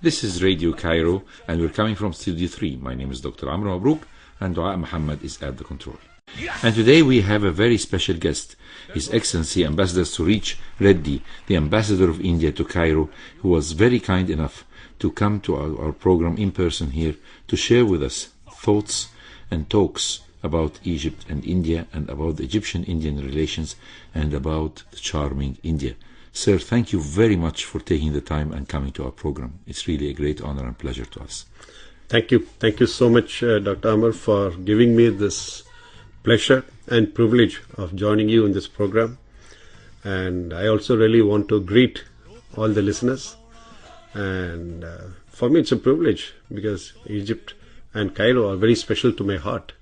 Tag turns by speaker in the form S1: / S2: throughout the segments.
S1: This is Radio Cairo, and we're coming from Studio 3. My name is Dr. Amr Mabrouk, and Dua Muhammad is at the control. And today we have a very special guest, His Excellency Ambassador Suresh Reddy, the Ambassador of India to Cairo, who was very kind enough to come to our program in person here to share with us thoughts and talks about Egypt and India and about the Egyptian-Indian relations and about the charming India. Sir, thank you very much for taking the time and coming to our program. It's really a great honor and pleasure to us.
S2: Thank you. Thank you so much, Dr. Amr, for giving me this pleasure and privilege of joining you in this program. And I also really want to greet all the listeners. And for me, it's a privilege because Egypt and Cairo are very special to my heart.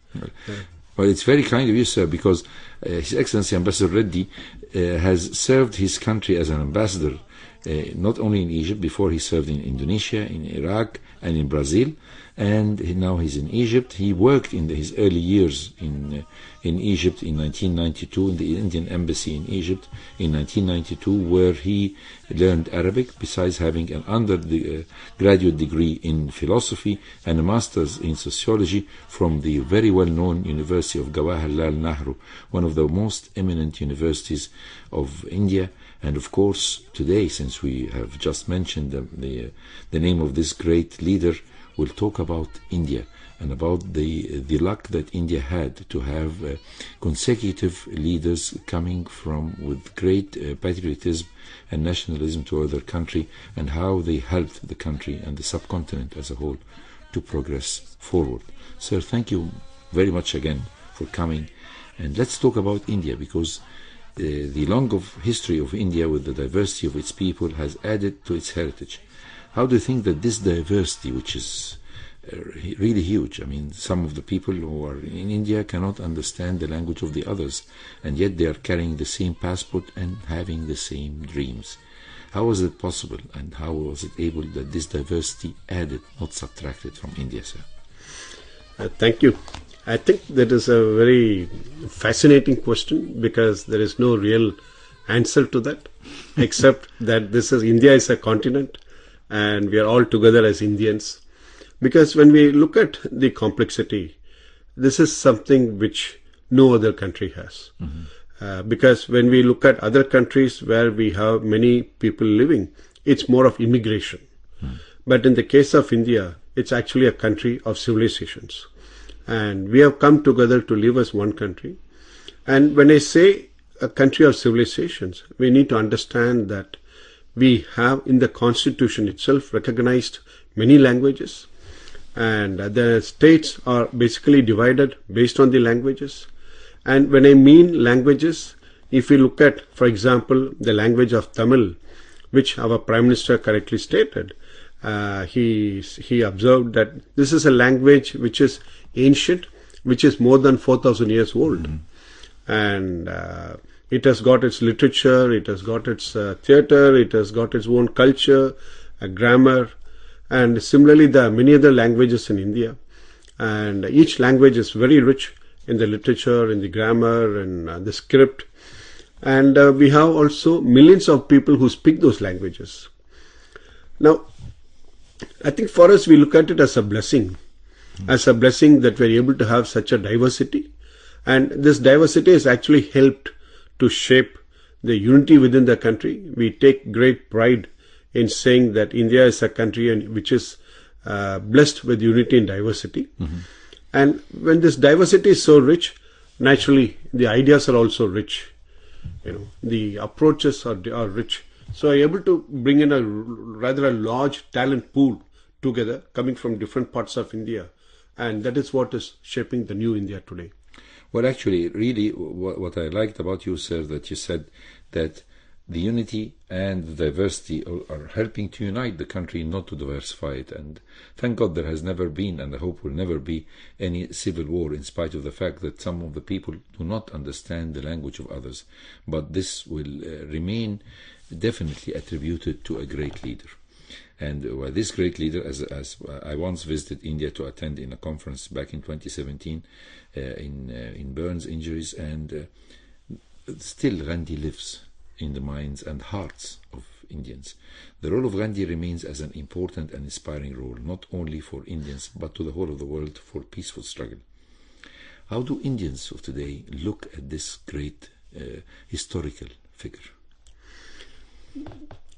S1: Well, it's very kind of you, sir, because His Excellency Ambassador Reddy has served his country as an ambassador, not only in Egypt, before he served in Indonesia, in Iraq, and in Brazil, and now he's in Egypt. He worked in his early years in Egypt in 1992, in the Indian Embassy in Egypt in 1992, where he learned Arabic, besides having an undergraduate degree in philosophy and a master's in sociology from the very well-known University of Jawaharlal Nehru, one of the most eminent universities of India. And of course, today, since we have just mentioned the name of this great leader, we'll talk about India and about the luck that India had to have consecutive leaders coming from with great patriotism and nationalism toward their country, and how they helped the country and the subcontinent as a whole to progress forward. Sir, thank you very much again for coming. And let's talk about India, because the long history of India with the diversity of its people has added to its heritage. How do you think that this diversity, which is really huge, I mean, some of the people who are in India cannot understand the language of the others, and yet they are carrying the same passport and having the same dreams. How was it possible, and how was it able that this diversity added, not subtracted from India, sir?
S2: Thank you. I think that is a very fascinating question, because there is no real answer to that, except that India is a continent and we are all together as Indians. Because when we look at the complexity, this is something which no other country has. Mm-hmm. Because when we look at other countries where we have many people living, it's more of immigration. Mm. But in the case of India, it's actually a country of civilizations. And we have come together to live as one country. And when I say a country of civilizations, we need to understand that we have in the constitution itself recognized many languages. And the states are basically divided based on the languages. And when I mean languages, if we look at, for example, the language of Tamil, which our Prime Minister correctly stated, he observed that this is a language which is ancient, which is more than 4,000 years old. Mm-hmm. And it has got its literature, it has got its theatre, it has got its own culture, grammar, and similarly there are many other languages in India. And each language is very rich in the literature, in the grammar, and the script. And we have also millions of people who speak those languages. Now, I think for us, we look at it as a blessing that we're able to have such a diversity. And this diversity has actually helped to shape the unity within the country. We take great pride in saying that India is a country which is blessed with unity and diversity. Mm-hmm. And when this diversity is so rich, naturally the ideas are also rich. The approaches are rich. So I'm able to bring in a rather large talent pool together, coming from different parts of India. And that is what is shaping the new India today.
S1: Well, actually, really, what I liked about you, sir, that you said that the unity and the diversity are helping to unite the country, not to diversify it. And thank God there has never been, and I hope will never be, any civil war, in spite of the fact that some of the people do not understand the language of others. But this will remain definitely attributed to a great leader. And this great leader, as I once visited India to attend in a conference back in 2017 in burns injuries, and still Gandhi lives in the minds and hearts of Indians. The role of Gandhi remains as an important and inspiring role, not only for Indians, but to the whole of the world for peaceful struggle. How do Indians of today look at this great historical figure?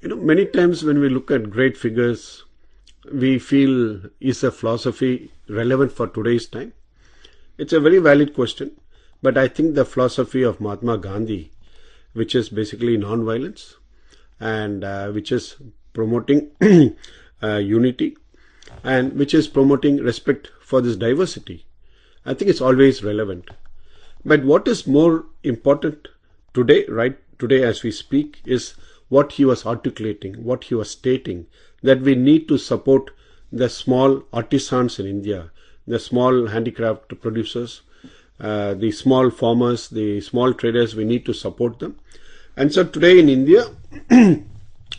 S2: Many times when we look at great figures, we feel, is a philosophy relevant for today's time? It's a very valid question, but I think the philosophy of Mahatma Gandhi, which is basically non-violence and which is promoting unity and which is promoting respect for this diversity, I think it's always relevant. But what is more important today, right today as we speak, is what he was articulating, what he was stating, that we need to support the small artisans in India, the small handicraft producers, the small farmers, the small traders. We need to support them. And so today in India,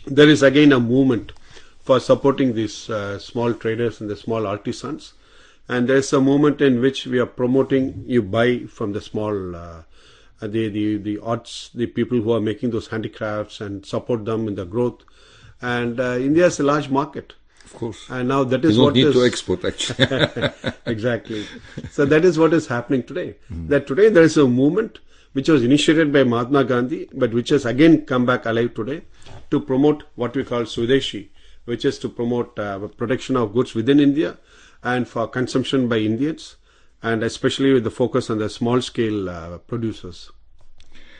S2: there is again a movement for supporting these small traders and the small artisans. And there is a movement in which we are promoting you buy from the small the arts, the people who are making those handicrafts, and support them in the growth. And India is a large market.
S1: Of course.
S2: And now that is
S1: you
S2: what
S1: don't need
S2: is...
S1: to export, actually.
S2: Exactly. So that is what is happening today. That today there is a movement which was initiated by Mahatma Gandhi, but which has again come back alive today to promote what we call Swadeshi, which is to promote production of goods within India and for consumption by Indians, and especially with the focus on the small scale producers.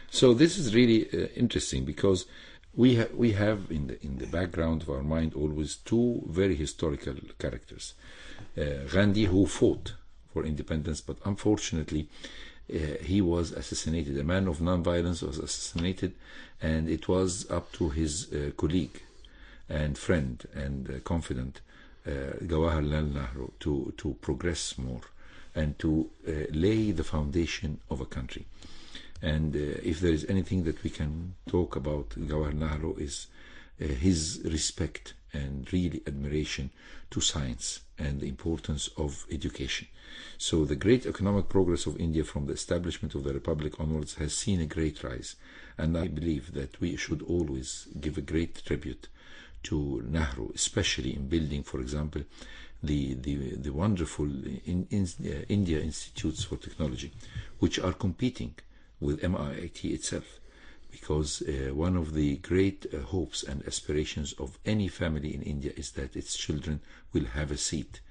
S1: So this is really interesting, because we have in the background of our mind always two very historical characters. Gandhi, who fought for independence, but unfortunately he was assassinated. A man of non-violence was assassinated, and it was up to his colleague and friend and confidant Jawaharlal Nehru to progress more and to lay the foundation of a country. And if there is anything that we can talk about Jawaharlal Nehru is his respect and really admiration to science and the importance of education. So the great economic progress of India from the establishment of the Republic onwards has seen a great rise. And I believe that we should always give a great tribute to Nehru, especially in building, for example, the wonderful India Institutes for Technology, which are competing with MIT itself, because one of the great hopes and aspirations of any family in India is that its children will have a seat.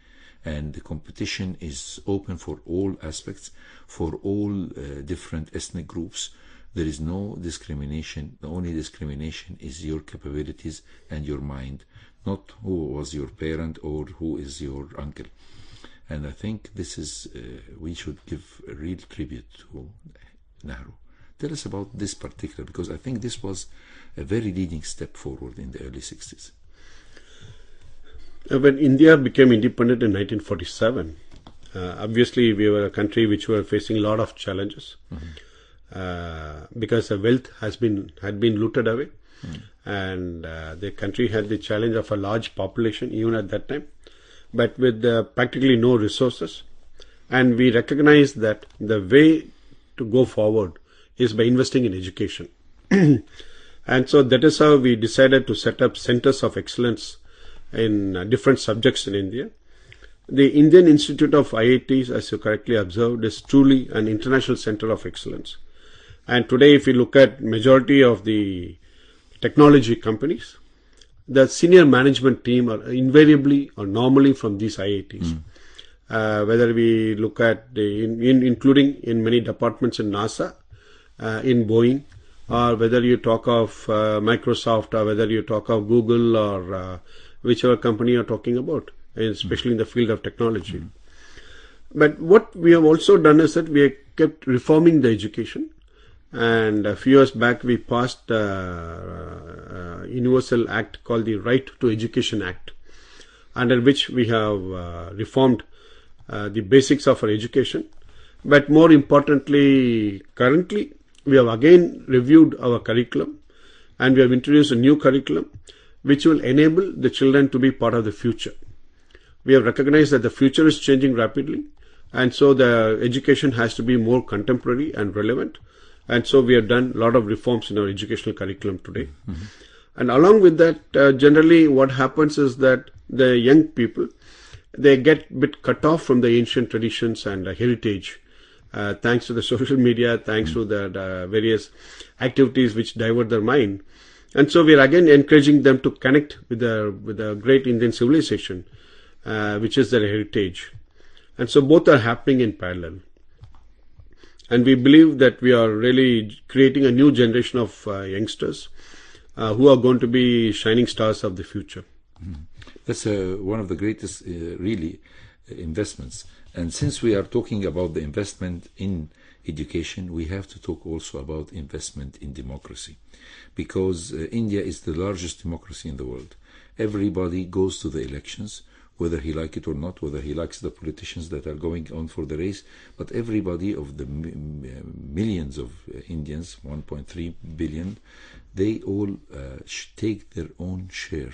S1: And the competition is open for all aspects, for all different ethnic groups. There is no discrimination. The only discrimination is your capabilities and your mind, not who was your parent or who is your uncle. And I think this is, we should give a real tribute to Nehru. Tell us about this particular, because I think this was a very leading step forward in the early 60s.
S2: When India became independent in 1947, obviously we were a country which were facing a lot of challenges. Because the wealth had been looted away, and the country had the challenge of a large population even at that time, but with practically no resources. And we recognized that the way to go forward is by investing in education. And so that is how we decided to set up centers of excellence in different subjects in India. The Indian Institute of IITs, as you correctly observed, is truly an international center of excellence. And today, if you look at majority of the technology companies, the senior management team are invariably or normally from these IITs. Whether we look at including in many departments in NASA, in Boeing, or whether you talk of Microsoft, or whether you talk of Google, or whichever company you're talking about, especially in the field of technology. But what we have also done is that we have kept reforming the education. And a few years back, we passed a universal act called the Right to Education Act, under which we have reformed the basics of our education. But more importantly, currently, we have again reviewed our curriculum, and we have introduced a new curriculum which will enable the children to be part of the future. We have recognized that the future is changing rapidly, and so the education has to be more contemporary and relevant. And so we have done a lot of reforms in our educational curriculum today. And along with that, generally what happens is that the young people, they get a bit cut off from the ancient traditions and heritage, thanks to the social media, thanks to the various activities which divert their mind. And so we are again encouraging them to connect with the great Indian civilization, which is their heritage. And so both are happening in parallel. And we believe that we are really creating a new generation of youngsters who are going to be shining stars of the future.
S1: That's one of the greatest, really, investments. And since we are talking about the investment in education, we have to talk also about investment in democracy. Because India is the largest democracy in the world. Everybody goes to the elections, whether he likes it or not, whether he likes the politicians that are going on for the race, but everybody of the millions of Indians, 1.3 billion, they all take their own share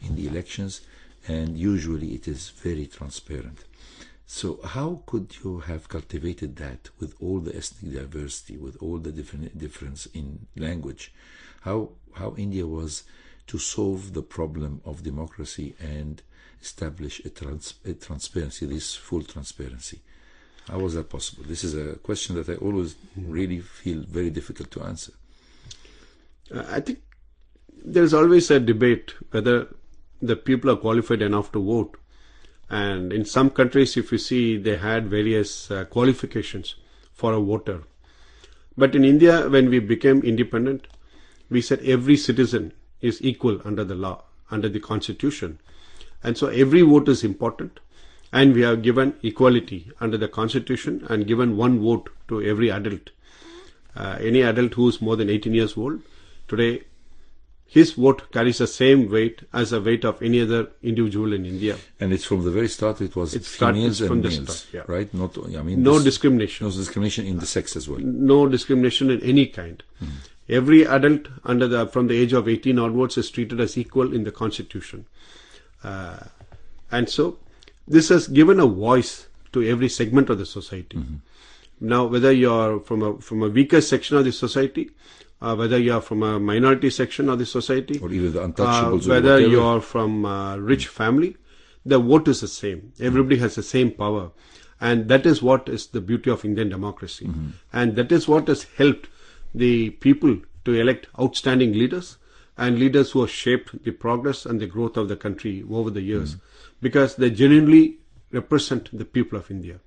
S1: in the elections, and usually it is very transparent. So how could you have cultivated that with all the ethnic diversity, with all the difference in language? How India was to solve the problem of democracy and establish a transparency, this full transparency? How was that possible? This is a question that I always really feel very difficult to answer.
S2: I think there is always a debate whether the people are qualified enough to vote. And in some countries, if you see, they had various qualifications for a voter. But in India, when we became independent, we said every citizen is equal under the law, under the constitution. And so every vote is important. And we have given equality under the constitution and given one vote to every adult. Any adult who is more than 18 years old, today, his vote carries the same weight as the weight of any other individual in India.
S1: And it's from the very start, it was females and males, right? Not, I mean,
S2: no discrimination.
S1: No discrimination in the sex as well.
S2: No discrimination in any kind. Every adult from the age of 18 onwards is treated as equal in the constitution. And so this has given a voice to every segment of the society. Now, whether you're from a weaker section of the society, whether you are from a minority section of the society,
S1: or even the untouchables,
S2: whether you are from a rich family, the vote is the same. Everybody has the same power. And that is what is the beauty of Indian democracy. And that is what has helped the people to elect outstanding leaders and leaders who have shaped the progress and the growth of the country over the years, because they genuinely represent the people of India.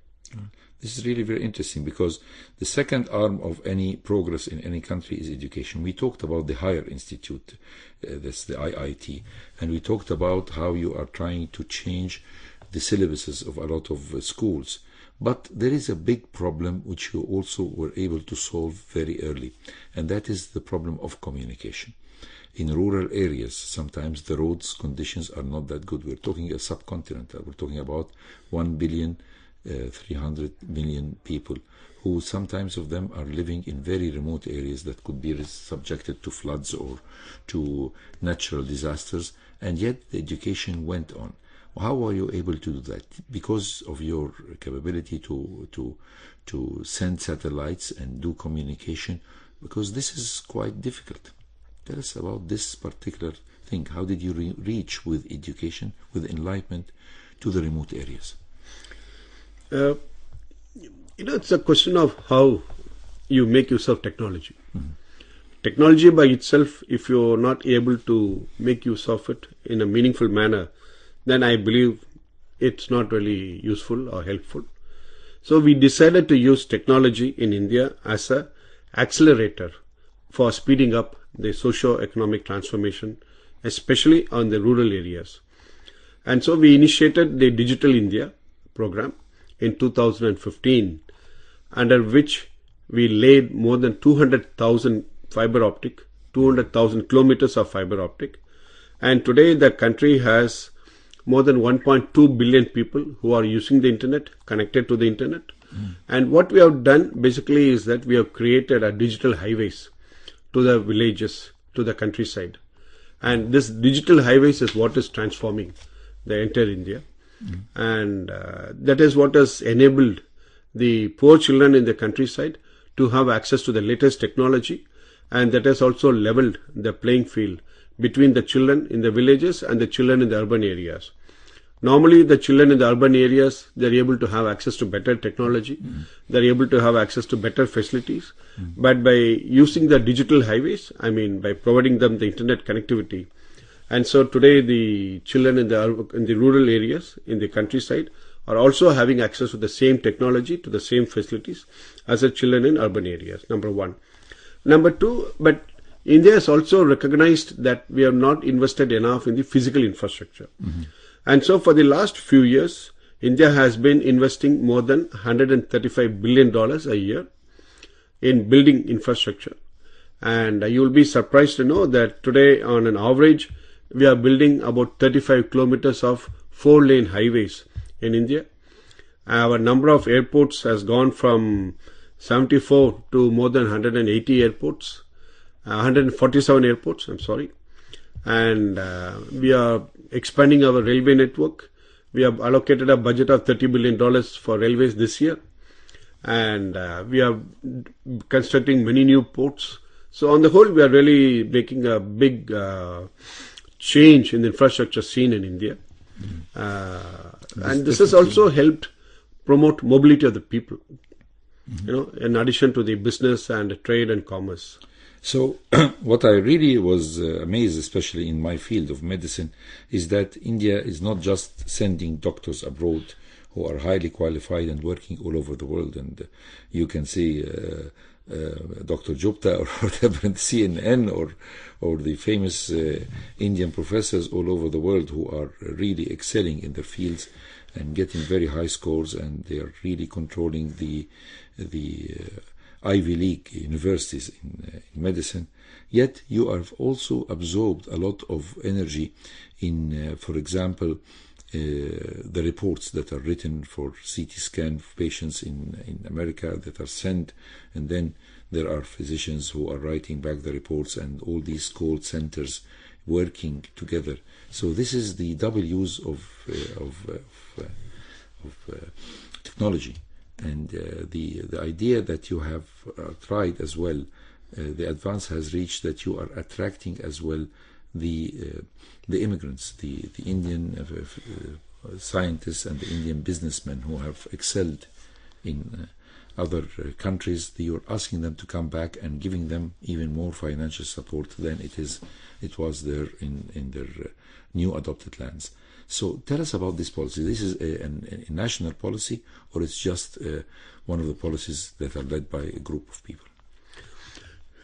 S1: This is really very interesting, because the second arm of any progress in any country is education. We talked about the higher institute, that's the IIT, and we talked about how you are trying to change the syllabuses of a lot of schools. But there is a big problem which you also were able to solve very early, and that is the problem of communication. In rural areas, sometimes the roads conditions are not that good. We're talking a subcontinent. We're talking about 1,300 million people, who sometimes of them are living in very remote areas that could be subjected to floods or to natural disasters, and yet the education went on. How were you able to do that? Because of your capability to send satellites and do communication, because this is quite difficult. Tell us about this particular thing. How did you reach with education, with enlightenment, to the remote areas?
S2: It's a question of how you make use of technology. Technology by itself, if you're not able to make use of it in a meaningful manner, then I believe it's not really useful or helpful. So we decided to use technology in India as an accelerator for speeding up the socio-economic transformation, especially on the rural areas. And so we initiated the Digital India program in 2015, under which we laid more than 200,000 kilometers of fiber optic. And today the country has more than 1.2 billion people who are using the internet, connected to the internet. And what we have done basically is that we have created a digital highways to the villages, to the countryside. And this digital highways is what is transforming the entire India. And that is what has enabled the poor children in the countryside to have access to the latest technology, and that has also leveled the playing field between the children in the villages and the children in the urban areas. Normally, the children in the urban areas, they're able to have access to better technology. They're able to have access to better facilities. But by using the digital highways, I mean, by providing them the internet connectivity. And so today, the children in the rural areas, in the countryside, are also having access to the same technology, to the same facilities as the children in urban areas, number one. Number two, but India has also recognized that we have not invested enough in the physical infrastructure. And so for the last few years, India has been investing more than $135 billion a year in building infrastructure. And you will be surprised to know that today, on an average, we are building about 35 kilometers of 4-lane highways in India. Our number of airports has gone from 74 to more than 180 airports, 147 airports, I'm sorry. And we are expanding our railway network. We have allocated a budget of $30 billion for railways this year. And we are constructing many new ports. So on the whole, we are really making a big change in the infrastructure scene in India. And this has also helped promote mobility of the people, you know, in addition to the business and trade and commerce.
S1: So what I really was amazed, especially in my field of medicine, is that India is not just sending doctors abroad who are highly qualified and working all over the world. And you can see Dr. Jupta or whatever in CNN or the famous Indian professors all over the world who are really excelling in their fields and getting very high scores, and they are really controlling the Ivy League universities in medicine. Yet you have also absorbed a lot of energy in, for example, the reports that are written for CT scan patients in America that are sent, and then there are physicians who are writing back the reports, and all these call centers working together. So this is the W's of technology. And the idea that you have tried as well, the advance has reached that you are attracting as well the immigrants, the Indian scientists and the Indian businessmen who have excelled in other countries. You're asking them to come back and giving them even more financial support than it was there in their new adopted lands. So tell us about this policy. This is a national policy, or it's just one of the policies that are led by a group of people?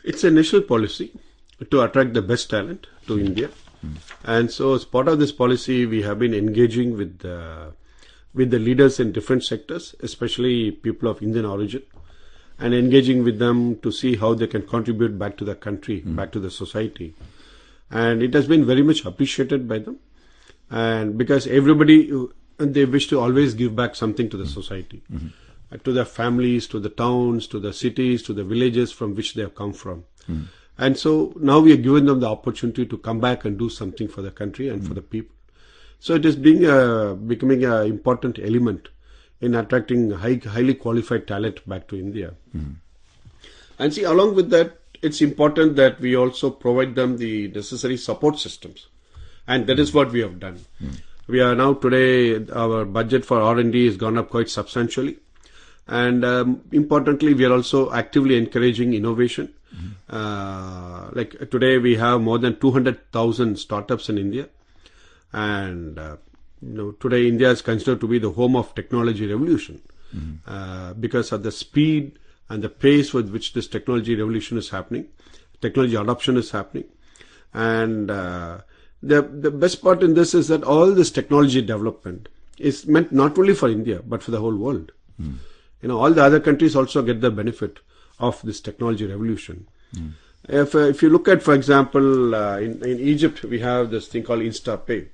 S2: It's a national policy to attract the best talent to India. And so as part of this policy, we have been engaging with the leaders in different sectors, especially people of Indian origin, and engaging with them to see how they can contribute back to the country, back to the society. And it has been very much appreciated by them. And because everybody, they wish to always give back something to the society, to their families, to the towns, to the cities, to the villages from which they have come from. And so now we are giving them the opportunity to come back and do something for the country and for the people. So it is becoming an important element in attracting highly qualified talent back to India. And see, along with that, it's important that we also provide them the necessary support systems. And that is what we have done. We are now today, our budget for R&D has gone up quite substantially. And importantly, we are also actively encouraging innovation. Like today, we have more than 200,000 startups in India. And today, India is considered to be the home of technology revolution because of the speed and the pace with which this technology revolution is happening, technology adoption is happening. And the best part in this is that all this technology development is meant not only for India, but for the whole world. All the other countries also get the benefit of this technology revolution. If you look at, for example, in Egypt, we have this thing called InstaPay.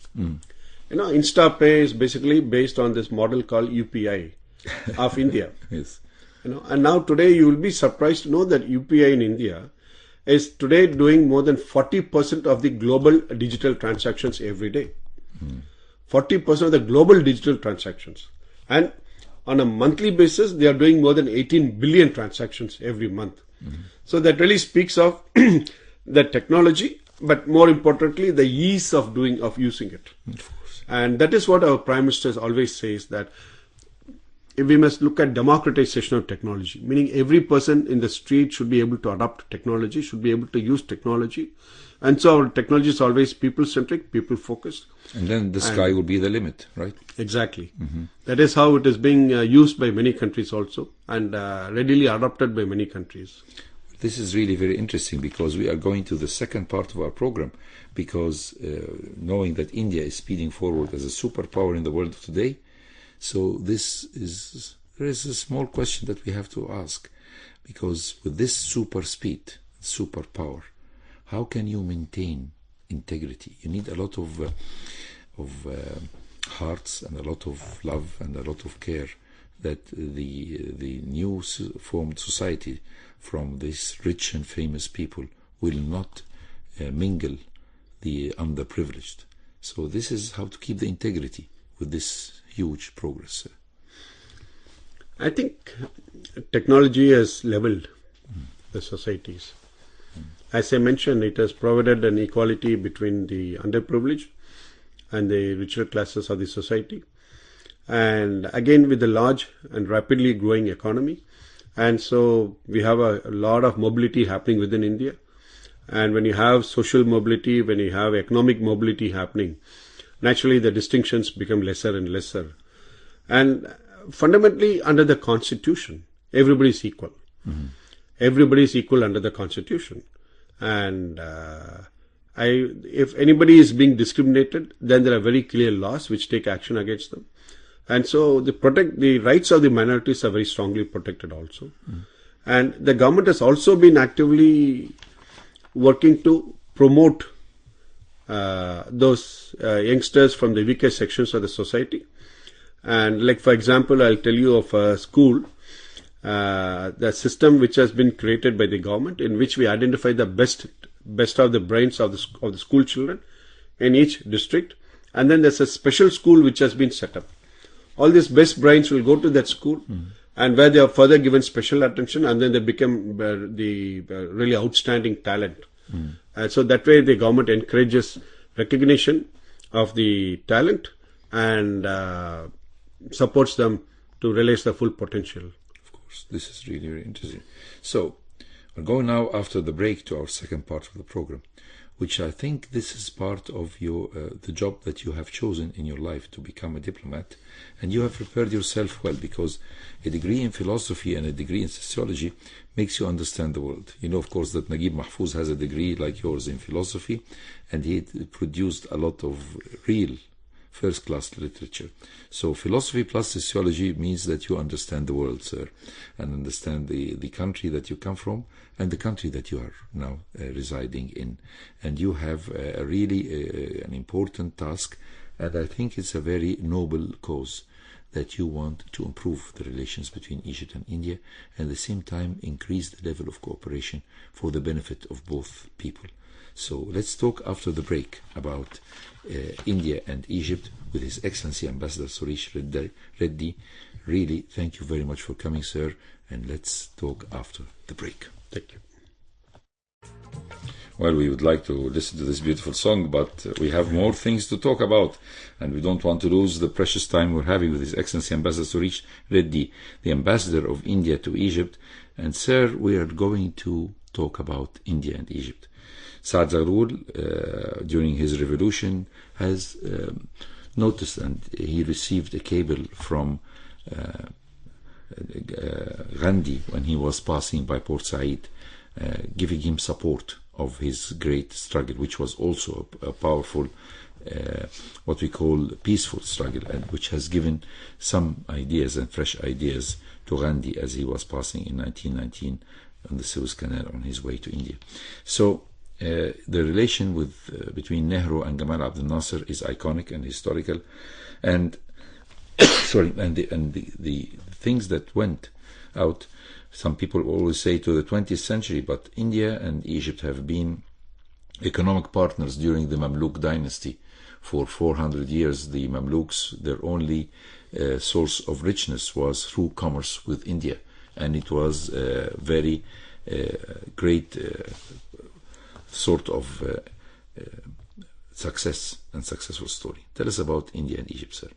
S2: InstaPay is basically based on this model called UPI of India.
S1: Yes.
S2: And now today you will be surprised to know that UPI in India is today doing more than 40% of the global digital transactions every day. 40% of the global digital transactions. And on a monthly basis, they are doing more than 18 billion transactions every month. So that really speaks of the technology but more importantly, the ease of using it.
S1: Of course.
S2: And that is what our Prime Minister always says, that we must look at democratization of technology, meaning every person in the street should be able to adopt technology, should be able to use technology. And so our technology is always people-centric, people-focused.
S1: And then the sky will be the limit, right?
S2: Exactly. That is how it is being used by many countries also, and readily adopted by many countries.
S1: This is really very interesting, because we are going to the second part of our program, because knowing that India is speeding forward as a superpower in the world of today, so there is a small question that we have to ask, because with this super speed, superpower, how can you maintain integrity? You need a lot of hearts and a lot of love and a lot of care that the new formed society from these rich and famous people will not mingle the underprivileged. So this is how to keep the integrity with this huge progress.
S2: I think technology has leveled the societies. As I mentioned, it has provided an equality between the underprivileged and the richer classes of the society. And again, with the large and rapidly growing economy. And so we have a lot of mobility happening within India. And when you have social mobility, when you have economic mobility happening, naturally the distinctions become lesser and lesser. And fundamentally, under the Constitution, everybody is equal. Everybody is equal under the Constitution. And if anybody is being discriminated, then there are very clear laws which take action against them. And so the rights of the minorities are very strongly protected also. And the government has also been actively working to promote those youngsters from the weaker sections of the society. And like, for example, I'll tell you of a school, the system which has been created by the government, in which we identify the best of the brains of the school children in each district. And then there's a special school which has been set up. All these best brains will go to that school, and where they are further given special attention, and then they become the really outstanding talent. And so that way the government encourages recognition of the talent and supports them to realize their full potential.
S1: Of course, this is really very interesting. So we'll go now after the break to our second part of the program, which I think this is part of your the job that you have chosen in your life, to become a diplomat. And you have prepared yourself well, because a degree in philosophy and a degree in sociology makes you understand the world. You know, of course, that Naguib Mahfouz has a degree like yours in philosophy, and he produced a lot of real first-class literature. So philosophy plus sociology means that you understand the world, sir, and understand the country that you come from and the country that you are now residing in. And you have really an important task, and I think it's a very noble cause, that you want to improve the relations between Egypt and India, and at the same time increase the level of cooperation for the benefit of both people. So let's talk after the break about India and Egypt with His Excellency Ambassador Suresh Reddy. Really, thank you very much for coming, sir, and let's talk after the break.
S2: Thank you.
S1: Well, we would like to listen to this beautiful song, but we have more things to talk about, and we don't want to lose the precious time we're having with His Excellency Ambassador Suresh Reddy, the Ambassador of India to Egypt. And sir, we are going to talk about India and Egypt. Saad Zarul, during his revolution, has noticed, and he received a cable from Gandhi when he was passing by Port Said, giving him support of his great struggle, which was also a powerful, what we call peaceful struggle, and which has given some ideas and fresh ideas to Gandhi as he was passing in 1919 on the Suez Canal on his way to India. So the relation between Nehru and Gamal Abdel Nasser is iconic and historical, and the things that went out. Some people always say to the 20th century, but India and Egypt have been economic partners during the Mamluk dynasty. For 400 years, the Mamluks, their only source of richness was through commerce with India, and it was a very great sort of success and successful story. Tell us about India and Egypt, sir.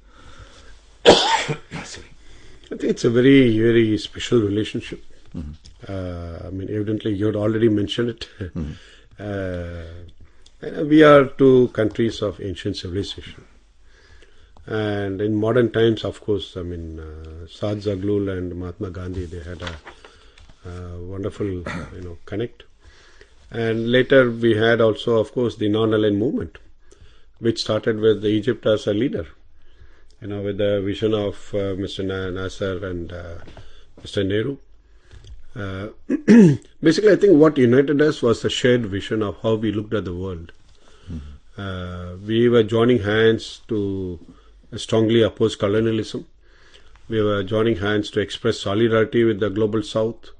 S1: Sorry.
S2: I think it's a very, very special relationship. I mean, evidently, you had already mentioned it. We are two countries of ancient civilization. And in modern times, of course, I mean, Saad Zaghloul and Mahatma Gandhi, they had a wonderful, connect. And later we had also, of course, the non-aligned movement, which started with Egypt as a leader, with the vision of Mr. Nasser and Mr. Nehru. Basically, I think what united us was the shared vision of how we looked at the world. We were joining hands to strongly oppose colonialism. We were joining hands to express solidarity with the global South.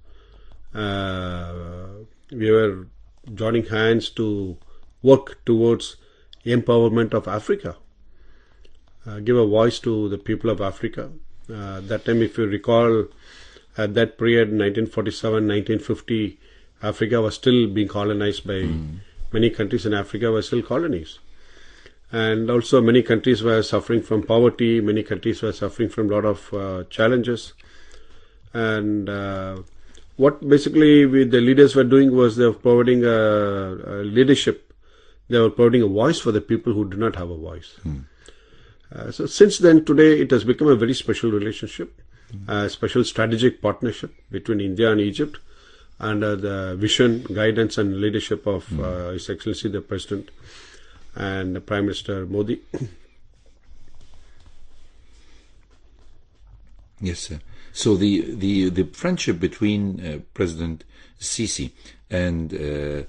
S2: We were joining hands to work towards empowerment of Africa, give a voice to the people of Africa. That time, if you recall, at that period, 1947, 1950, Africa was still being colonized by many countries in Africa were still colonies. And also many countries were suffering from poverty, many countries were suffering from a lot of challenges. And what basically the leaders were doing was they were providing a leadership. They were providing a voice for the people who do not have a voice. So since then, today, it has become a very special relationship, a special strategic partnership between India and Egypt under the vision, guidance and leadership of His Excellency the President and Prime Minister Modi.
S1: Yes, sir. So the friendship between President Sisi and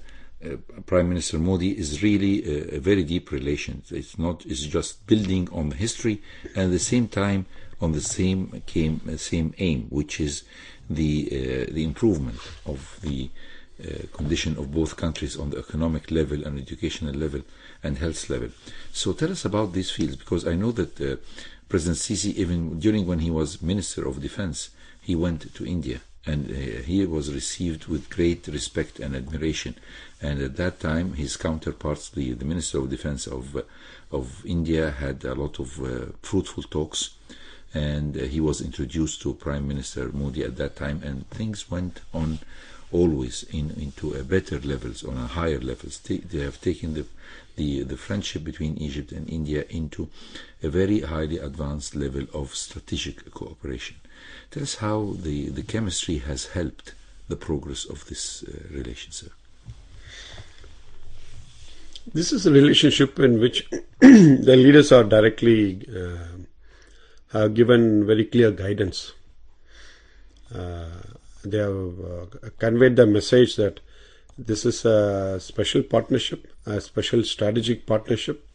S1: Prime Minister Modi is really a very deep relation. It's just building on the history and at the same time on the same aim, which is the improvement of the condition of both countries on the economic level and educational level and health level. So tell us about these fields, because I know that President Sisi, even during when he was Minister of Defense, he went to India and he was received with great respect and admiration. And at that time, his counterparts, the Minister of Defense of India, had a lot of fruitful talks, and he was introduced to Prime Minister Modi at that time, and things went on always into a better levels, on a higher levels. They have taken the friendship between Egypt and India into a very highly advanced level of strategic cooperation. Tell us how the chemistry has helped the progress of this relation, sir.
S2: This is a relationship in which the leaders are directly have given very clear guidance. They have conveyed the message that this is a special partnership, a special strategic partnership,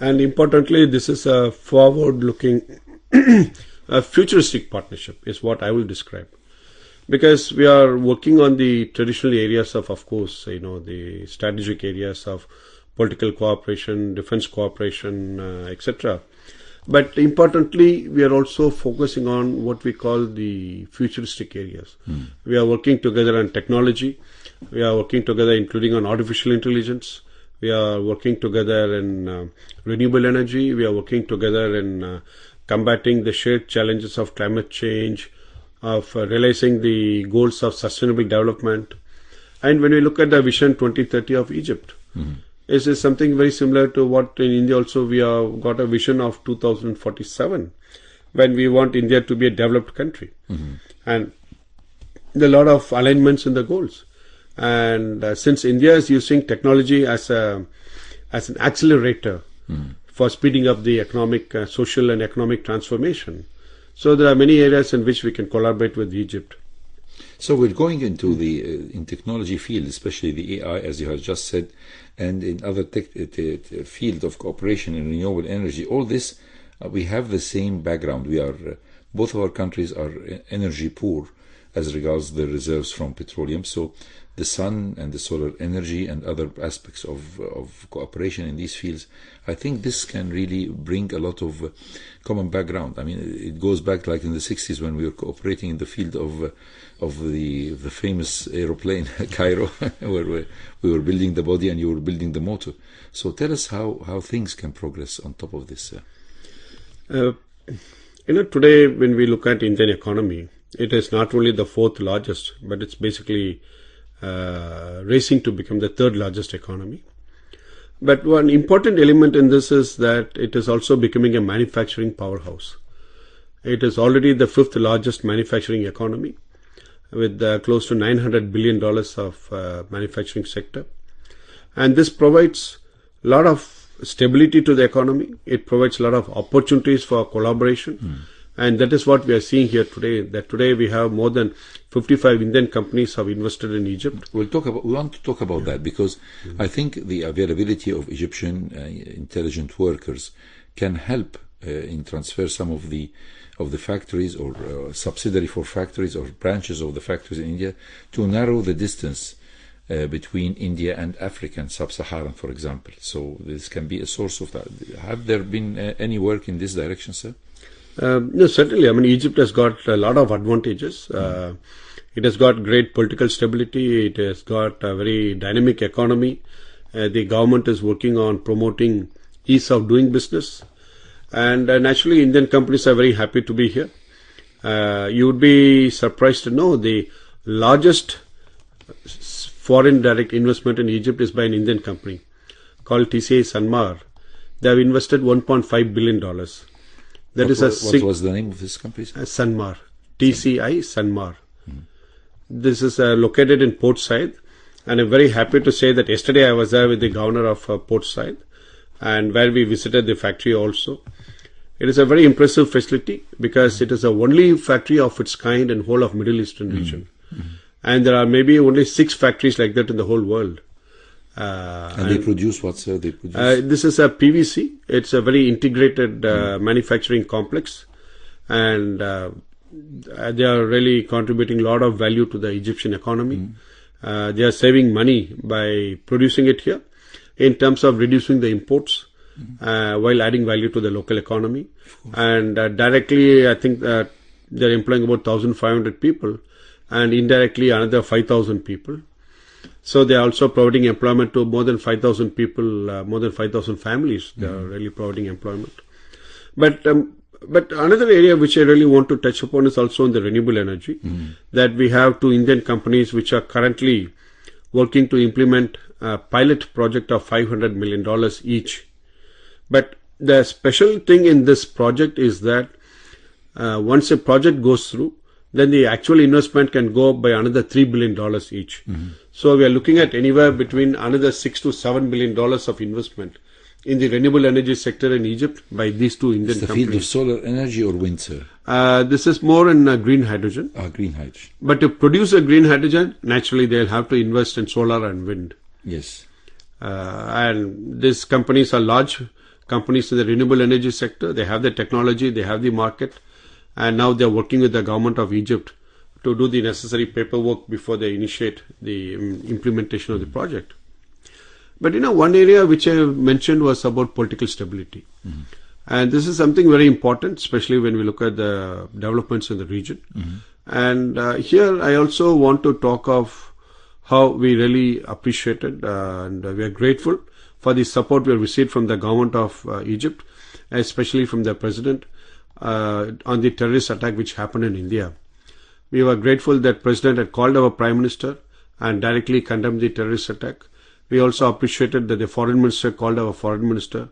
S2: and importantly, this is a forward-looking, a futuristic partnership is what I will describe. Because we are working on the traditional areas of course, the strategic areas of political cooperation, defense cooperation, etc. But importantly, we are also focusing on what we call the futuristic areas. We are working together on technology. We are working together including on artificial intelligence. We are working together in renewable energy. We are working together in combating the shared challenges of climate change, of realizing the goals of sustainable development. And when we look at the Vision 2030 of Egypt, this is something very similar to what in India also we have got a vision of 2047, when we want India to be a developed country. And there are a lot of alignments in the goals. And since India is using technology as an accelerator for speeding up the economic, social and economic transformation, so there are many areas in which we can collaborate with Egypt.
S1: So we're going into the in technology field, especially the AI, as you have just said, and in other field of cooperation in renewable energy. All this, we have the same background. We are both of our countries are energy poor, as regards the reserves from petroleum. So the sun and the solar energy and other aspects of cooperation in these fields, I think this can really bring a lot of common background. I mean, it goes back like in the 60s when we were cooperating in the field of the famous aeroplane Cairo, where we were building the body and you were building the motor. So tell us how things can progress on top of this.
S2: Today when we look at Indian economy, it is not only the fourth largest, but it's basically racing to become the third largest economy. But one important element in this is that it is also becoming a manufacturing powerhouse. It is already the fifth largest manufacturing economy with close to $900 billion of manufacturing sector. And this provides a lot of stability to the economy. It provides a lot of opportunities for collaboration. And that is what we are seeing here today, that today we have more than 55 Indian companies have invested in Egypt.
S1: We want to talk about that because I think the availability of Egyptian intelligent workers can help in transfer some of the factories or subsidiary for factories or branches of the factories in India to narrow the distance between India and Africa and Sub-Saharan, for example. So this can be a source of that. Have there been any work in this direction, sir?
S2: No, certainly. I mean, Egypt has got a lot of advantages. It has got great political stability. It has got a very dynamic economy. The government is working on promoting ease of doing business. And naturally, Indian companies are very happy to be here. You would be surprised to know the largest foreign direct investment in Egypt is by an Indian company called TCI Sanmar. They have invested $1.5 billion. What
S1: was the name of this company?
S2: Sanmar. TCI Sanmar. This is located in Port Said, and I'm very happy to say that yesterday I was there with the governor of Port Said, and where we visited the factory also. It is a very impressive facility because it is the only factory of its kind in whole of Middle Eastern region. And there are maybe only 6 factories like that in the whole world.
S1: And they produce what, sir? They produce?
S2: This is a PVC. It's a very integrated manufacturing complex, and they are really contributing a lot of value to the Egyptian economy. They are saving money by producing it here in terms of reducing the imports while adding value to the local economy. And directly, I think that they're employing about 1,500 people, and indirectly another 5,000 people. So they are also providing employment to more than 5,000 people, more than 5,000 families. They are really providing employment. But another area which I really want to touch upon is also in the renewable energy. That we have 2 Indian companies which are currently working to implement a pilot project of $500 million each. But the special thing in this project is that once a project goes through, then the actual investment can go up by another $3 billion each. So we are looking at anywhere between another $6 to $7 billion of investment in the renewable energy sector in Egypt by these 2 Indian companies.
S1: The field of solar energy or wind, sir?
S2: This is more in green hydrogen.
S1: Green hydrogen.
S2: But to produce a green hydrogen, naturally they'll have to invest in solar and wind.
S1: Yes.
S2: And these companies are large companies in the renewable energy sector. They have the technology, they have the market. And now they are working with the government of Egypt to do the necessary paperwork before they initiate the implementation of the project. But one area which I mentioned was about political stability. And this is something very important, especially when we look at the developments in the region. And here I also want to talk of how we really appreciated and we are grateful for the support we have received from the government of Egypt, especially from the president, on the terrorist attack which happened in India. We were grateful that President had called our Prime Minister and directly condemned the terrorist attack. We also appreciated that the Foreign Minister called our Foreign Minister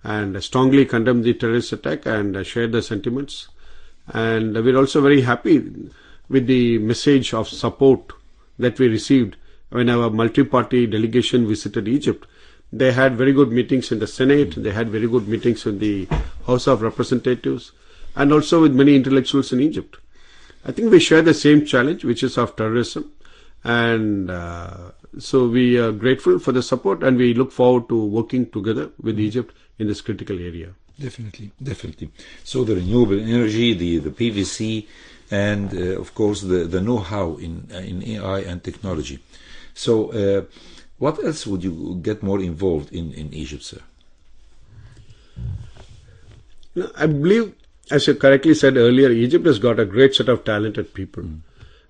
S2: and strongly condemned the terrorist attack and shared the sentiments. And we're also very happy with the message of support that we received when our multi-party delegation visited Egypt. They had very good meetings in the Senate, they had very good meetings in the House of Representatives, and also with many intellectuals in Egypt. I think we share the same challenge, which is of terrorism, and so we are grateful for the support, and we look forward to working together with Egypt in this critical area.
S1: Definitely, definitely. So the renewable energy, the PVC, and of course the know-how in AI and technology. So what else would you get more involved in Egypt, sir?
S2: No, I believe, as you correctly said earlier, Egypt has got a great set of talented people.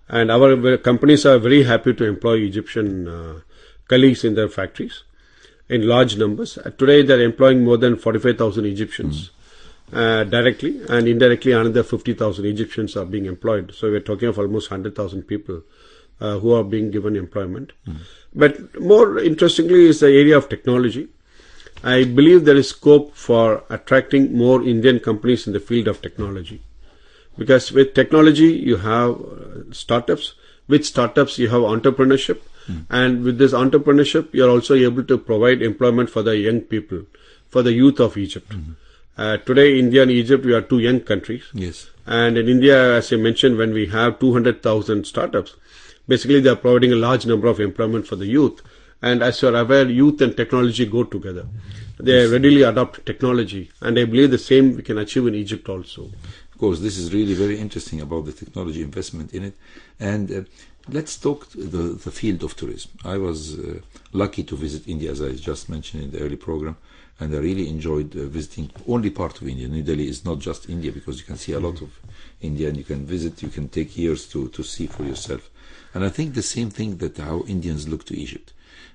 S2: And our companies are very happy to employ Egyptian colleagues in their factories in large numbers. Today they are employing more than 45,000 Egyptians directly, and indirectly another 50,000 Egyptians are being employed. So we're talking of almost 100,000 people who are being given employment. But more interestingly is the area of technology. I believe there is scope for attracting more Indian companies in the field of technology. Because with technology, you have startups. With startups, you have entrepreneurship. And with this entrepreneurship, you are also able to provide employment for the young people, for the youth of Egypt. Today, India and Egypt, we are two young countries.
S1: Yes.
S2: And in India, as I mentioned, when we have 200,000 startups, basically they are providing a large number of employment for the youth. And as you are aware, youth and technology go together. They readily adopt technology. And I believe the same we can achieve in Egypt also.
S1: Of course, this is really very interesting about the technology investment in it. And let's talk the field of tourism. I was lucky to visit India, as I just mentioned in the early program, and I really enjoyed visiting only part of India. New Delhi is not just India, because you can see a lot of India, and you can visit, you can take years to see for yourself. And I think the same thing that how Indians look to Egypt.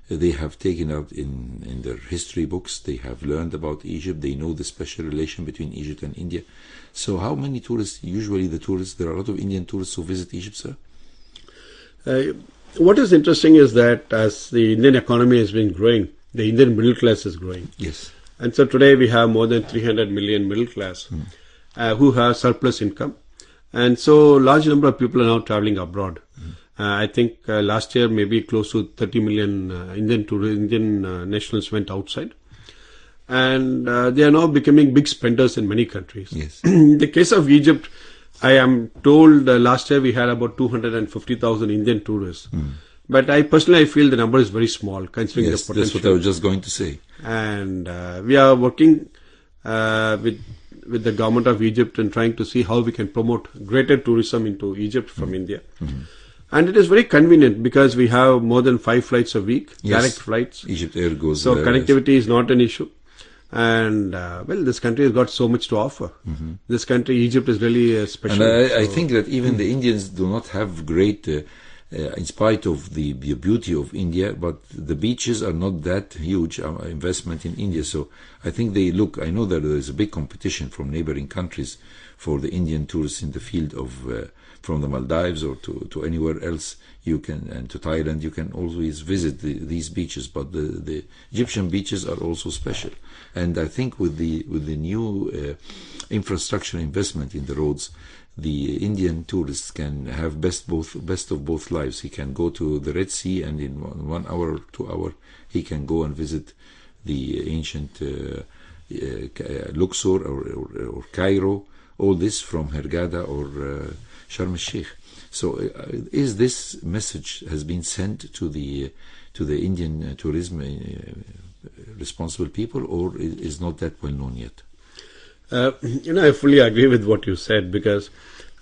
S1: They have taken out in their history books, they have learned about Egypt, they know the special relation between Egypt and India. So how many tourists, usually the tourists, there are a lot of Indian tourists who visit Egypt, sir?
S2: What is interesting is that as the Indian economy has been growing, the Indian middle class is growing.
S1: Yes.
S2: And so today we have more than 300 million middle class who have surplus income. And so large number of people are now traveling abroad. I think last year maybe close to 30 million Indian nationals went outside. And they are now becoming big spenders in many countries.
S1: Yes.
S2: In the case of Egypt, I am told last year we had about 250,000 Indian tourists. But I personally feel the number is very small considering the potential.
S1: That's what I was just going to say.
S2: And we are working with the government of Egypt and trying to see how we can promote greater tourism into Egypt from India. And it is very convenient because we have more than 5 flights a week, direct flights.
S1: Egypt Air goes
S2: so
S1: there.
S2: Connectivity is not an issue. And well, this country has got so much to offer. This country, Egypt, is really special.
S1: And I think that even the Indians do not have great, in spite of the beauty of India, but the beaches are not that huge investment in India. So I think they look, I know that there is a big competition from neighboring countries for the Indian tourists in the field of, from the Maldives or to anywhere else you can, and to Thailand, you can always visit these beaches, but the Egyptian beaches are also special. And I think with the new infrastructure investment in the roads, the Indian tourists can have best of both lives. He can go to the Red Sea, and in 1 hour or 2 hours he can go and visit the ancient Luxor or Cairo, all this from Hurghada or Sharm el-Sheikh. So is this message has been sent to the Indian tourism responsible people, or is not that well known yet?
S2: I fully agree with what you said, because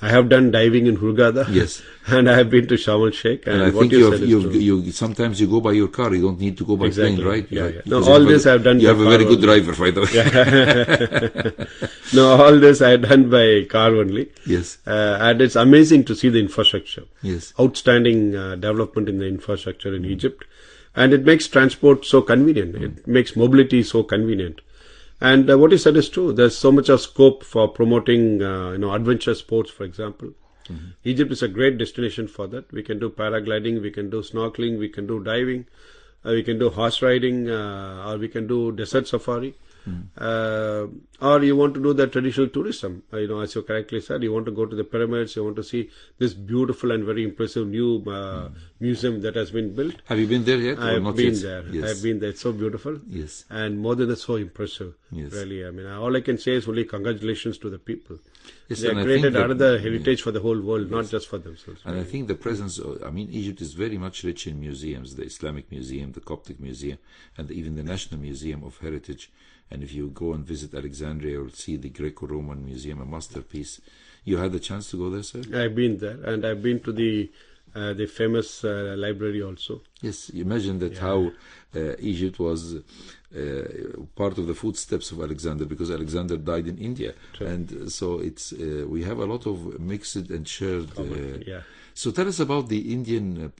S2: I have done diving in Hurghada.
S1: Yes.
S2: And I have been to Sharm el-Sheikh.
S1: And I think you sometimes you go by your car. You don't need to go by plane, right?
S2: Yeah. No, all this I have done.
S1: You have a very good driver, by the way.
S2: No, all this I have done by car only.
S1: Yes.
S2: And it's amazing to see the infrastructure.
S1: Yes.
S2: Outstanding development in the infrastructure in Egypt. And it makes transport so convenient. It makes mobility so convenient. And what you said is true. There's so much of scope for promoting, adventure sports, for example. Egypt is a great destination for that. We can do paragliding, we can do snorkeling, we can do diving, we can do horse riding, or we can do desert safari. Or you want to do the traditional tourism. As you correctly said, you want to go to the pyramids, you want to see this beautiful and very impressive new museum that has been built.
S1: Have you been there yet?
S2: I have been there.
S1: Yes.
S2: I have been there. It's so beautiful.
S1: Yes.
S2: And more than that, so impressive.
S1: Yes.
S2: Really, all I can say is only congratulations to the people.
S1: Yes,
S2: they have created another heritage for the whole world, not just for themselves.
S1: And I think the presence, Egypt is very much rich in museums, the Islamic Museum, the Coptic Museum, and even the National Museum of Heritage And if you go and visit Alexandria, you'll see the Greco-Roman Museum, a masterpiece. You had the chance to go there, sir?
S2: I've been there, and I've been to the famous library also.
S1: Yes, imagine that how Egypt was part of the footsteps of Alexander, because Alexander died in India.
S2: True.
S1: And so it's we have a lot of mixed and shared. So tell us about the Indian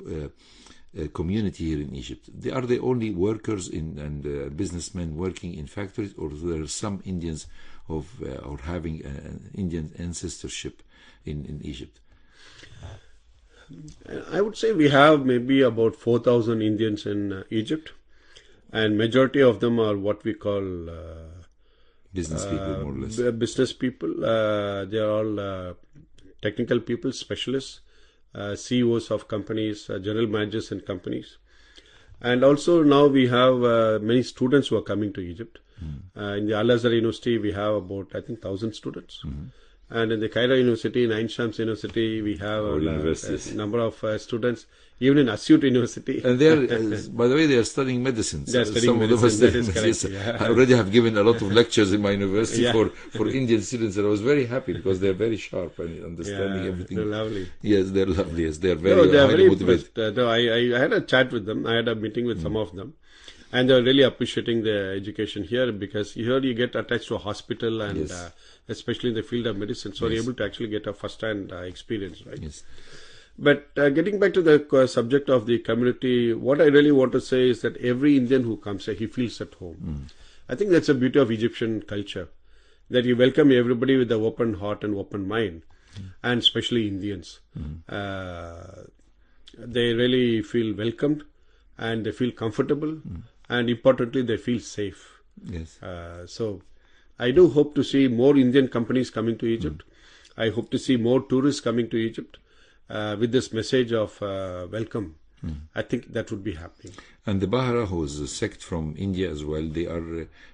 S1: community here in Egypt. Are they only workers and businessmen working in factories, or there are some Indians or having an Indian ancestorship in Egypt?
S2: I would say we have maybe about 4,000 Indians in Egypt, and majority of them are what we call
S1: business people, more or less.
S2: Business people. They are all technical people, specialists, CEOs of companies, general managers in companies. And also now we have many students who are coming to Egypt. In the Al-Azhar University, we have about, I think, 1,000 students. And in the Cairo University, in Ain Shams University, we have a number of students, even in Asyut University.
S1: And they are, by the way, they are studying medicine.
S2: They are studying medicine. That is correct.
S1: Yes, I already have given a lot of lectures in my university for Indian students, and I was very happy because they are very sharp and understanding everything.
S2: They're lovely.
S1: Yes, they're lovely. Yes, they are very motivated.
S2: I had a chat with them. I had a meeting with some of them. And they're really appreciating the education here, because here you get attached to a hospital, and especially in the field of medicine, so you're able to actually get a first-hand experience, right?
S1: Yes.
S2: But getting back to the subject of the community, what I really want to say is that every Indian who comes here, he feels at home. I think that's the beauty of Egyptian culture, that you welcome everybody with an open heart and open mind, and especially Indians. They really feel welcomed, and they feel comfortable, and importantly, they feel safe.
S1: Yes.
S2: So I do hope to see more Indian companies coming to Egypt. I hope to see more tourists coming to Egypt with this message of welcome. I think that would be happening.
S1: And the Bahara, who is a sect from India as well, they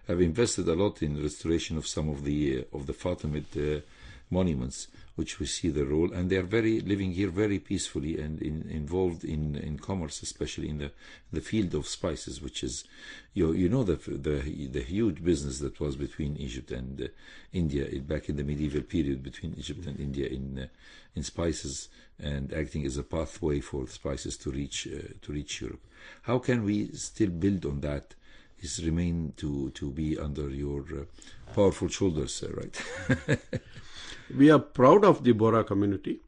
S1: have invested a lot in restoration of some of the Fatimid monuments, which we see the role, and they are living here very peacefully and involved in commerce, especially in the field of spices, which is the huge business that was between Egypt and India back in the medieval period, between Egypt and India in spices, and acting as a pathway for spices to reach Europe. How can we still build on that? Is remain to be under your powerful shoulders, sir, right?
S2: We are proud of the Bohra community.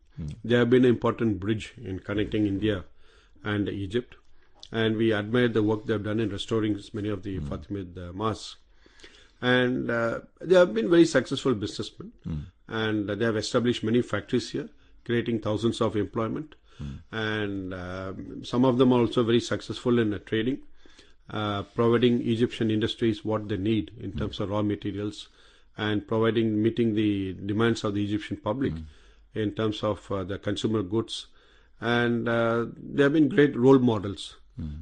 S2: They have been an important bridge in connecting India and Egypt, and we admire the work they have done in restoring many of the Fatimid mosques. And they have been very successful businessmen, and they have established many factories here, creating thousands of employment. And some of them are also very successful in trading, providing Egyptian industries what they need in terms of raw materials, and meeting the demands of the Egyptian public in terms of the consumer goods. And they have been great role models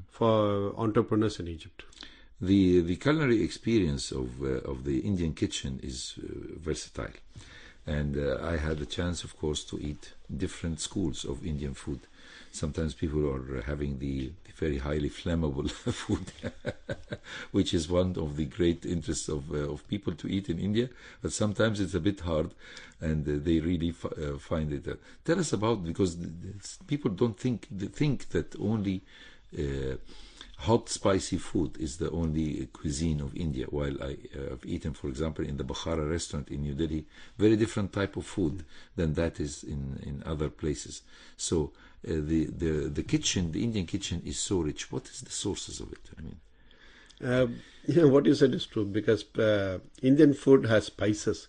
S2: for entrepreneurs in Egypt.
S1: The culinary experience of the Indian kitchen is versatile. And I had the chance, of course, to eat different schools of Indian food. Sometimes people are having the very highly flammable food, which is one of the great interests of people to eat in India. But sometimes it's a bit hard, and they really find it. Tell us about, because people don't think that only hot spicy food is the only cuisine of India, while I've eaten, for example, in the Bakara restaurant in New Delhi, very different type of food than that is in other places. So the kitchen, the Indian kitchen, is so rich. What is the sources of it? I mean,
S2: what you said is true, because Indian food has spices.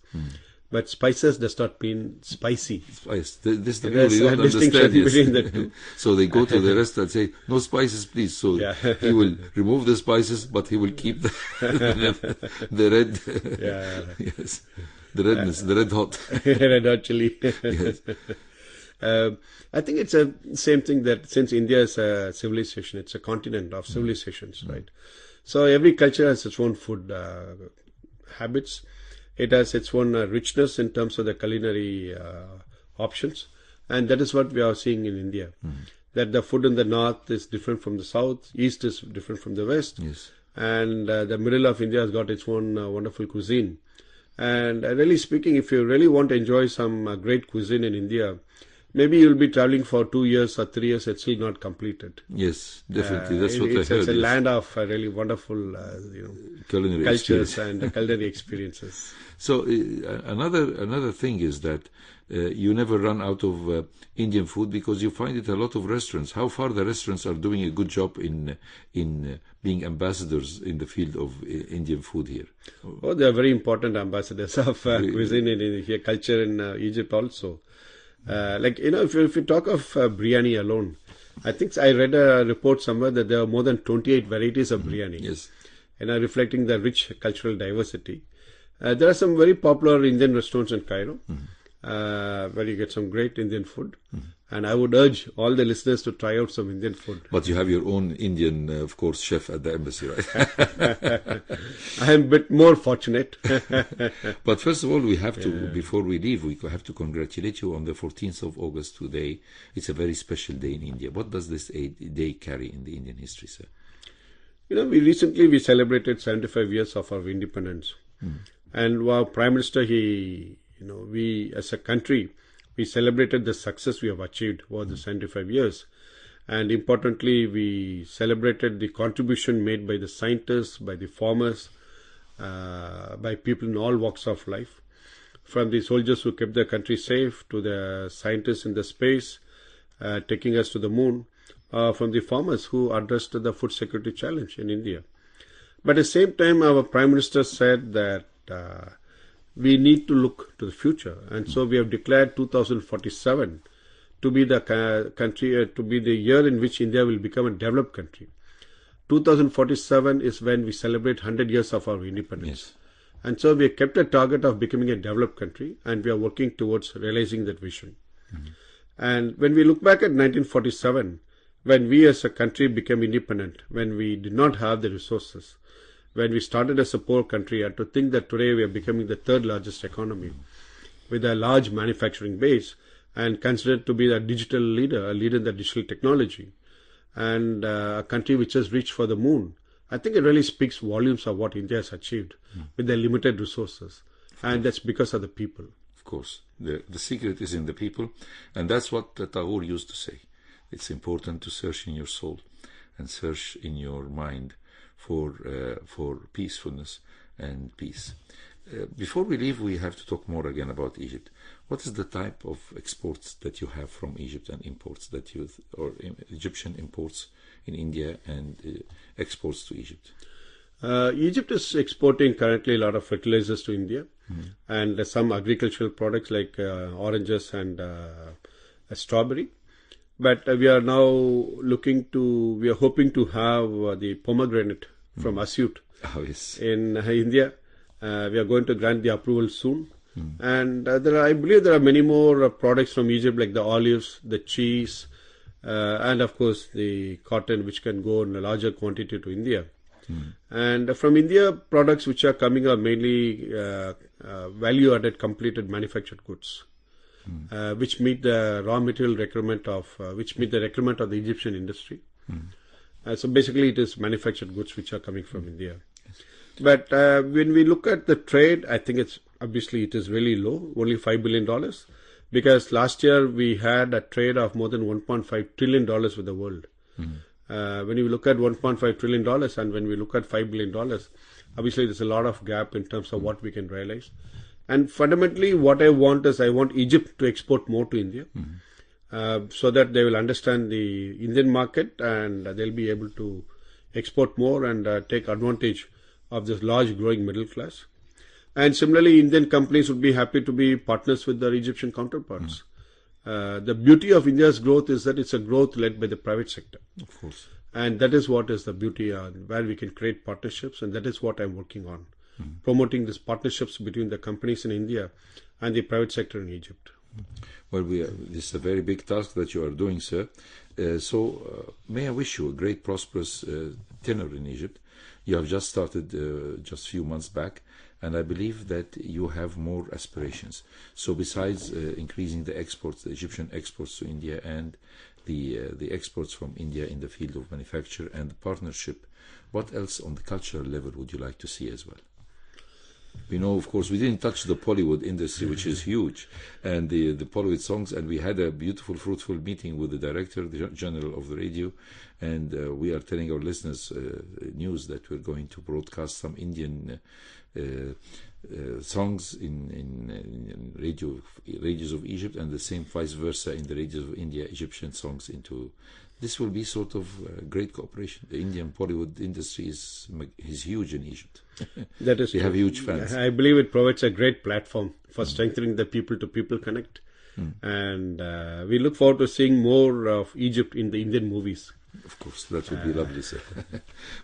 S2: But spices does not mean spicy.
S1: Spice. This the people don't understand.
S2: Between the two.
S1: So they go to the restaurant and say, "No spices, please." So he will remove the spices, but he will keep the red. Yes, the redness, the red hot.
S2: Red hot chili.
S1: Yes.
S2: I think it's a same thing, that since India is a civilization, it's a continent of civilizations, right? So every culture has its own food habits. It has its own richness in terms of the culinary options, and that is what we are seeing in India. That the food in the north is different from the south, east is different from the west, and the middle of India has got its own wonderful cuisine. And really speaking, if you really want to enjoy some great cuisine in India, maybe you'll be traveling for 2 years or 3 years, it's still not completed.
S1: Yes, definitely. That's what I heard.
S2: It's a land of really wonderful
S1: culinary
S2: cultures
S1: experience.
S2: and culinary experiences.
S1: So another thing is that you never run out of Indian food because you find it a lot of restaurants. How far the restaurants are doing a good job in being ambassadors in the field of Indian food here?
S2: Oh, they are very important ambassadors of cuisine in here, culture in Egypt also. If you talk of biryani alone, I think I read a report somewhere that there are more than 28 varieties of biryani.
S1: Yes.
S2: Reflecting the rich cultural diversity. There are some very popular Indian restaurants in Cairo, where you get some great Indian food. And I would urge all the listeners to try out some Indian food.
S1: But you have your own Indian, of course, chef at the embassy, right?
S2: I am a bit more fortunate.
S1: But first of all, we have to, before we leave, we have to congratulate you on the 14th of August today. It's a very special day in India. What does this day carry in the Indian history, sir?
S2: We celebrated 75 years of our independence. And our Prime Minister, we as a country, we celebrated the success we have achieved over the 75 years. And importantly, we celebrated the contribution made by the scientists, by the farmers, by people in all walks of life. From the soldiers who kept the country safe, to the scientists in the space, taking us to the moon, from the farmers who addressed the food security challenge in India. But at the same time, our Prime Minister said that we need to look to the future, and so we have declared 2047 to be the country, to be the year in which India will become a developed country. 2047 is when we celebrate 100 years of our independence. Yes. And so we have kept a target of becoming a developed country, and we are working towards realizing that vision. And when we look back at 1947, when we as a country became independent, when we did not have the resources, when we started as a poor country, and to think that today we are becoming the third largest economy with a large manufacturing base and considered to be a digital leader, a leader in the digital technology, and a country which has reached for the moon. I think it really speaks volumes of what India has achieved with their limited resources. And that's because of the people.
S1: Of course. The secret is in the people. And that's what Tagore used to say. It's important to search in your soul and search in your mind for peacefulness and peace. Before we leave, we have to talk more again about Egypt. What is the type of exports that you have from Egypt and imports that or Egyptian imports in India and exports to Egypt?
S2: Egypt is exporting currently a lot of fertilizers to India and some agricultural products like oranges and strawberry. But we are now we are hoping to have the pomegranate from Asyut in India. We are going to grant the approval soon. And I believe there are many more products from Egypt, like the olives, the cheese, and of course the cotton, which can go in a larger quantity to India. And from India, products which are coming are mainly value-added, completed manufactured goods, which meet the raw material requirement of the Egyptian industry. So basically, it is manufactured goods which are coming from India. But when we look at the trade, I think it is really low, only $5 billion, because last year we had a trade of more than $1.5 trillion with the world. When you look at $1.5 trillion and when we look at $5 billion, obviously there's a lot of gap in terms of what we can realize. And fundamentally, what I want Egypt to export more to India, so that they will understand the Indian market and they'll be able to export more and take advantage of this large growing middle class. And similarly, Indian companies would be happy to be partners with their Egyptian counterparts. The beauty of India's growth is that it's a growth led by the private sector.
S1: Of course.
S2: And that is what is the beauty where we can create partnerships, and that is what I'm working on. Promoting these partnerships between the companies in India and the private sector in Egypt.
S1: Well, this is a very big task that you are doing, sir. So may I wish you a great, prosperous tenure in Egypt. You have just started just a few months back, and I believe that you have more aspirations. So besides increasing the exports, the Egyptian exports to India and the exports from India in the field of manufacture and the partnership. What else on the cultural level would you like to see as well? We know, of course, we didn't touch the Bollywood industry, which is huge, and the Bollywood songs, and we had a beautiful, fruitful meeting with the director general of the radio, and we are telling our listeners news that we're going to broadcast some Indian songs in radios of Egypt, and the same vice versa in the radios of India, Egyptian songs into. This will be sort of great cooperation. The Indian Bollywood industry is huge in Egypt.
S2: That is
S1: they have huge fans.
S2: I believe it provides a great platform for strengthening the people-to-people connect. And we look forward to seeing more of Egypt in the Indian movies.
S1: Of course, that would be lovely, sir.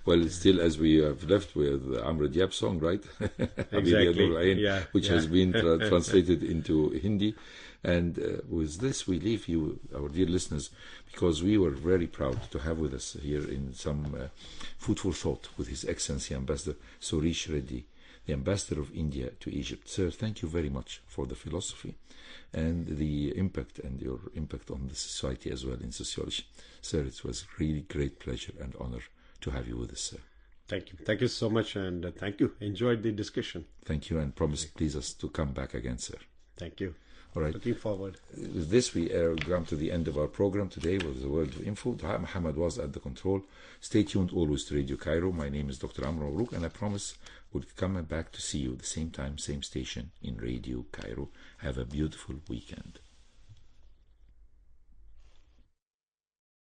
S1: Well, still, as we have left with Amr Diab's song, right?
S2: Exactly.
S1: Which has been translated into Hindi. And with this, we leave you, our dear listeners, because we were very proud to have with us here in some food for thought with His Excellency Ambassador Sooresh Reddy, the Ambassador of India to Egypt. Sir, thank you very much for the philosophy and the impact and your impact on the society as well in sociology. Sir, it was really great pleasure and honor to have you with us, sir.
S2: Thank you. Thank you so much, and thank you. Enjoyed the discussion.
S1: Thank you, and promise please us to come back again, sir.
S2: Thank you.
S1: All right.
S2: Looking forward.
S1: With this, we come to the end of our program today with the World of Info. Muhammad was at the control. Stay tuned always to Radio Cairo. My name is Dr. Amr Mabrouk, and I promise we'll come back to see you at the same time, same station in Radio Cairo. Have a beautiful weekend.